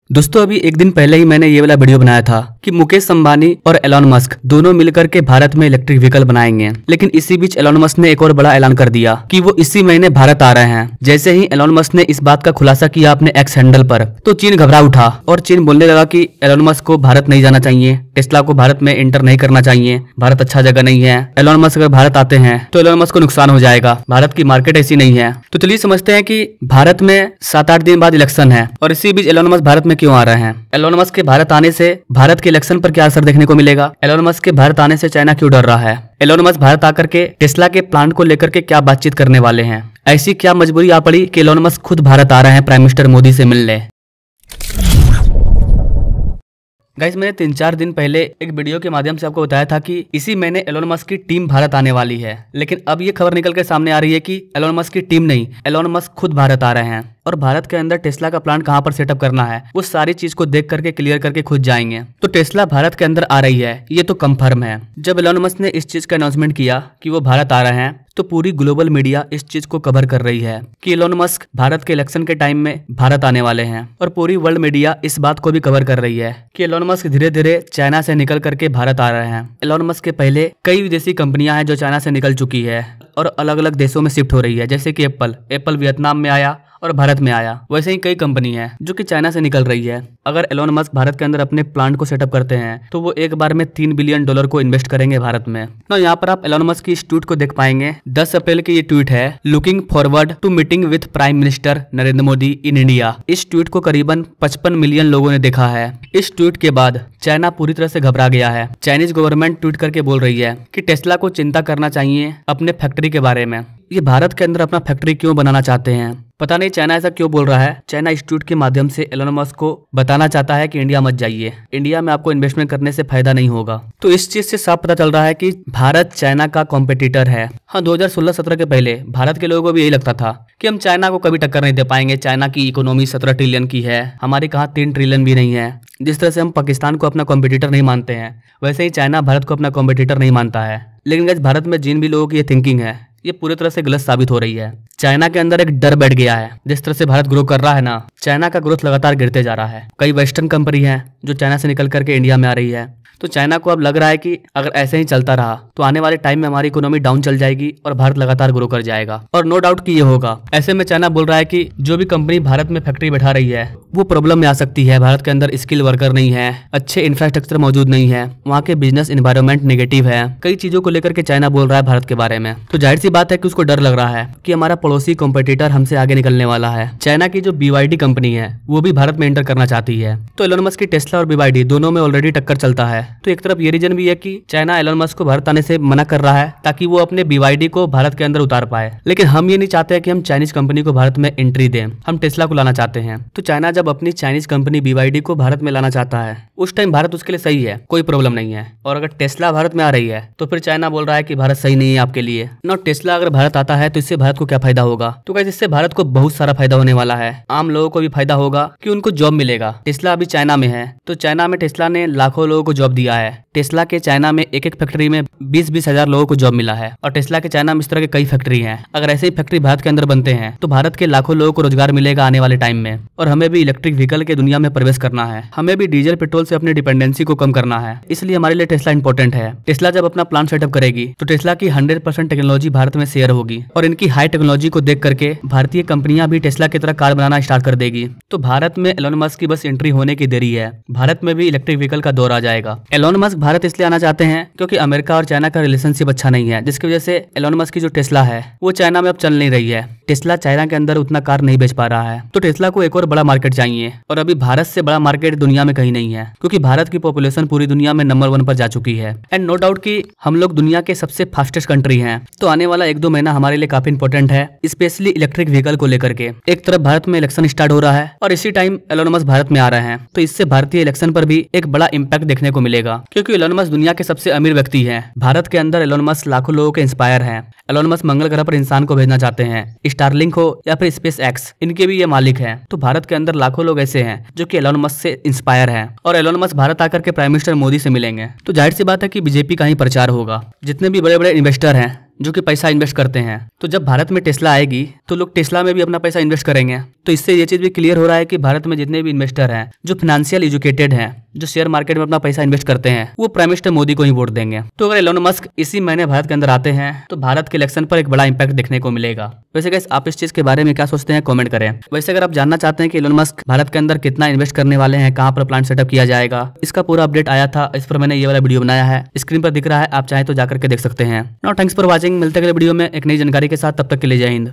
दोस्तों अभी एक दिन पहले ही मैंने ये वाला वीडियो बनाया था कि मुकेश अंबानी और एलॉन मस्क दोनों मिलकर के भारत में इलेक्ट्रिक व्हीकल बनाएंगे। लेकिन इसी बीच एलॉन मस्क ने एक और बड़ा ऐलान कर दिया कि वो इसी महीने भारत आ रहे हैं। जैसे ही एलॉन मस्क ने इस बात का खुलासा किया अपने एक्स हैंडल पर, तो चीन घबरा उठा और चीन बोलने लगा कि एलॉन मस्क को भारत नहीं जाना चाहिए, टेस्ला को भारत में एंटर नहीं करना चाहिए, भारत अच्छा जगह नहीं है। एलॉन मस्क अगर भारत आते हैं तो एलॉन मस्क को नुकसान हो जाएगा, भारत की मार्केट ऐसी नहीं है। तो चलिए समझते हैं कि भारत में 7-8 दिन बाद इलेक्शन है और इसी बीच एलॉन मस्क भारत में क्यों आ रहे हैं। एलॉन मस्क के भारत आने से भारत के इलेक्शन पर क्या असर देखने को मिलेगा। एलॉन मस्क के भारत आने से चाइना क्यों डर रहा है। एलॉन मस्क भारत आकर के टेस्ला के प्लांट को लेकर के क्या बातचीत करने वाले हैं। ऐसी क्या मजबूरी आ पड़ी कि एलॉन मस्क खुद भारत आ रहे हैं प्राइम मिनिस्टर मोदी से मिलने। गाइस मैंने 3-4 दिन पहले एक वीडियो के माध्यम से आपको बताया था कि इसी महीने एलॉन मस्क की टीम भारत आने वाली है। लेकिन अब ये खबर निकल के सामने आ रही है कि एलॉन मस्क की टीम नहीं, एलॉन मस्क खुद भारत आ रहे हैं और भारत के अंदर टेस्ला का प्लांट कहां पर सेटअप करना है वो सारी चीज को देख करके क्लियर करके खुद जाएंगे। तो टेस्ला भारत के अंदर आ रही है, ये तो कंफर्म है। जब एलॉन मस्क ने इस चीज का अनाउंसमेंट किया कि वो भारत आ रहे हैं तो पूरी ग्लोबल मीडिया इस चीज को कवर कर रही है कि एलॉन मस्क भारत के इलेक्शन के टाइम में भारत आने वाले हैं। और पूरी वर्ल्ड मीडिया इस बात को भी कवर कर रही है कि एलॉन मस्क धीरे धीरे चाइना से निकल करके भारत आ रहे हैं। एलॉन मस्क के पहले कई विदेशी कंपनियां हैं जो चाइना से निकल चुकी है और अलग अलग देशों में शिफ्ट हो रही है। जैसे कि एप्पल वियतनाम में आया और भारत में आया। वैसे ही कई कंपनी है जो कि चाइना से निकल रही है। अगर एलॉन मस्क भारत के अंदर अपने प्लांट को सेटअप करते हैं तो वो एक बार में $3 बिलियन को इन्वेस्ट करेंगे भारत में। तो यहाँ पर आप एलॉन मस्क की इस ट्वीट को देख पाएंगे। 10 अप्रैल की ये ट्वीट है, looking forward to meeting with prime minister Narendra Modi in India. इस ट्वीट को करीबन 55 मिलियन लोगों ने देखा है। इस ट्वीट के बाद चाइना पूरी तरह से घबरा गया है। चाइनीज गवर्नमेंट ट्वीट करके बोल रही है कि टेस्ला को चिंता करना चाहिए अपने फैक्ट्री के बारे में। ये भारत के अंदर अपना फैक्ट्री क्यों बनाना चाहते हैं, पता नहीं चाइना ऐसा क्यों बोल रहा है। चाइना इस ट्वीट के माध्यम से एलॉन मस्क को बताना चाहता है कि इंडिया मत जाइए, इंडिया में आपको इन्वेस्टमेंट करने से फायदा नहीं होगा। तो इस चीज से साफ पता चल रहा है कि भारत चाइना का कॉम्पिटिटर है। हाँ, 2016-17 के पहले भारत के लोगों को भी यही लगता था कि हम चाइना को कभी टक्कर नहीं दे पाएंगे। चाइना की इकोनॉमी 17 ट्रिलियन की है, हमारे कहाँ 3 ट्रिलियन भी नहीं है। जिस तरह से हम पाकिस्तान को अपना कॉम्पिटिटर नहीं मानते हैं, वैसे ही चाइना भारत को अपना कॉम्पिटिटर नहीं मानता है। लेकिन गाइस भारत में जिन भी लोगों की ये थिंकिंग है ये पूरी तरह से गलत साबित हो रही है। चाइना के अंदर एक डर बैठ गया है। जिस तरह से भारत ग्रो कर रहा है ना, चाइना का ग्रोथ लगातार गिरते जा रहा है। कई वेस्टर्न कंपनी है जो चाइना से निकल करके इंडिया में आ रही है। तो चाइना को अब लग रहा है कि अगर ऐसे ही चलता रहा तो आने वाले टाइम में हमारी इकोनॉमी डाउन चल जाएगी और भारत लगातार ग्रो कर जाएगा। और नो डाउट कि ये होगा। ऐसे में चाइना बोल रहा है कि जो भी कंपनी भारत में फैक्ट्री बैठा रही है वो प्रॉब्लम में आ सकती है। भारत के अंदर स्किल वर्कर नहीं है, अच्छे इंफ्रास्ट्रक्चर मौजूद नहीं है, वहाँ के बिजनेस एनवायरनमेंट नेगेटिव है। कई चीजों को लेकर के चाइना बोल रहा है भारत के बारे में। तो जाहिर सी बात है कि उसको डर लग रहा है कि हमारा पड़ोसी कॉम्पिटिटर हमसे आगे निकलने वाला है। चाइना की जो BYD कंपनी है वो भी भारत में एंटर करना चाहती है। तो एलॉन मस्क की टेस्ला और BYD दोनों में ऑलरेडी टक्कर चलता है। तो एक तरफ ये रीजन भी है कि चाइना एलॉन मस्क को भारत आने से मना कर रहा है ताकि वो अपने BYD को भारत के अंदर उतार पाए। लेकिन हम ये नहीं चाहते कि हम चाइनीज कंपनी को भारत में एंट्री दें, हम टेस्ला को लाना चाहते हैं। तो चाइना जब अपनी चाइनीज कंपनी BYD को भारत में लाना चाहता है उस टाइम भारत उसके लिए सही है, कोई प्रॉब्लम नहीं है। और अगर टेस्ला भारत में आ रही है तो फिर चाइना बोल रहा है कि भारत सही नहीं है आपके लिए। ना टेस्ला अगर भारत आता है तो इससे भारत को क्या फायदा होगा। तो गाइस इससे भारत को बहुत सारा फायदा होने वाला है। आम लोगों को भी फायदा होगा कि उनको जॉब मिलेगा। टेस्ला अभी चाइना में है तो चाइना में टेस्ला ने लाखों लोगों को जॉब दिया है। टेस्ला के चाइना में एक फैक्ट्री में 20-20 हजार लोगों को जॉब मिला है। और टेस्ला के चाइना में इस तरह के कई फैक्ट्री हैं। अगर ऐसे ही फैक्ट्री भारत के अंदर बनते हैं तो भारत के लाखों लोगों को रोजगार मिलेगा आने वाले टाइम में। और हमें भी इलेक्ट्रिक व्हीकल के दुनिया में प्रवेश करना है, हमें भी डीजल पेट्रोल से अपनी डिपेंडेंसी को कम करना है। इसलिए हमारे लिए टेस्ला इंपॉर्टेंट है। टेस्ला जब अपना प्लांट सेटअप करेगी तो टेस्ला की 100% टेक्नोलॉजी भारत में शेयर होगी और इनकी हाई टेक्नोलॉजी को देख करके भारतीय कंपनियां भी टेस्ला की तरह कार बनाना स्टार्ट कर देगी। तो भारत में एलॉन मस्क की बस एंट्री होने की देरी है। भारत में भी इलेक्ट्रिक व्हीकल का दौर आ जाएगा। एलॉन मस्क भारत इसलिए आना चाहते हैं क्योंकि अमेरिका और चाइना का रिलेशनशिप अच्छा नहीं है, जिसकी वजह से एलॉन मस्क की जो टेस्ला है वो चाइना में अब चल नहीं रही है। टेस्ला चाइना के अंदर उतना कार नहीं बेच पा रहा है। तो टेस्ला को एक और बड़ा मार्केट चाहिए और अभी भारत से बड़ा मार्केट दुनिया में कहीं नहीं है क्योंकि भारत की पॉपुलेशन पूरी दुनिया में नंबर 1 पर जा चुकी है। एंड नो डाउट कि हम लोग दुनिया के सबसे फास्टेस्ट कंट्री हैं। तो आने वाला 1-2 महीना हमारे लिए काफी इंपॉर्टेंट है, स्पेशली इलेक्ट्रिक व्हीकल को लेकर के। एक तरफ भारत में इलेक्शन स्टार्ट हो रहा है और इसी टाइम एलॉन मस्क भारत में आ रहे हैं। तो इससे भारतीय इलेक्शन पर भी एक बड़ा इम्पैक्ट देखने को मिलेगा क्योंकि एलॉन मस्क दुनिया के सबसे अमीर व्यक्ति है। भारत के अंदर एलॉन मस्क लाखों लोगों के इंस्पायर हैं। एलॉन मस्क मंगल ग्रह पर इंसान को भेजना चाहते हैं। स्टारलिंक हो या फिर स्पेस एक्स, इनके भी ये मालिक हैं। तो भारत के अंदर लाखों लोग ऐसे हैं जो कि एलॉन मस्क से इंस्पायर हैं और एलॉन मस्क भारत आकर के प्राइम मिनिस्टर मोदी से मिलेंगे। तो जाहिर सी बात है कि बीजेपी का ही प्रचार होगा। जितने भी बड़े बड़े इन्वेस्टर हैं जो कि पैसा इन्वेस्ट करते हैं। तो जब भारत में टेस्ला आएगी तो लोग टेस्ला में भी अपना पैसा इन्वेस्ट करेंगे। तो इससे ये चीज भी क्लियर हो रहा है कि भारत में जितने भी इन्वेस्टर हैं, जो फाइनेंशियल एजुकेटेड हैं, जो शेयर मार्केट में अपना पैसा इन्वेस्ट करते हैं, वो प्राइम मिनिस्टर मोदी को ही वोट देंगे। तो अगर एलोन मस्क इसी महीने भारत के अंदर आते हैं तो भारत के इलेक्शन पर एक बड़ा इंपैक्ट देखने को मिलेगा। वैसे गाइस, आप इस चीज के बारे में क्या सोचते हैं, कमेंट करें। वैसे अगर आप जानना चाहते हैं कि एलोन मस्क भारत के अंदर कितना इन्वेस्ट करने वाले हैं, कहां पर प्लांट सेटअप किया जाएगा, इसका पूरा अपडेट आया था, इस पर मैंने ये वाला वीडियो बनाया है, स्क्रीन पर दिख रहा है, आप चाहें तो जाकर के देख सकते हैं। नाउ थैंक्स फॉर वॉचिंग, मिलते हैं अगले वीडियो में एक नई जानकारी के साथ, तब तक के लिए जय हिंद।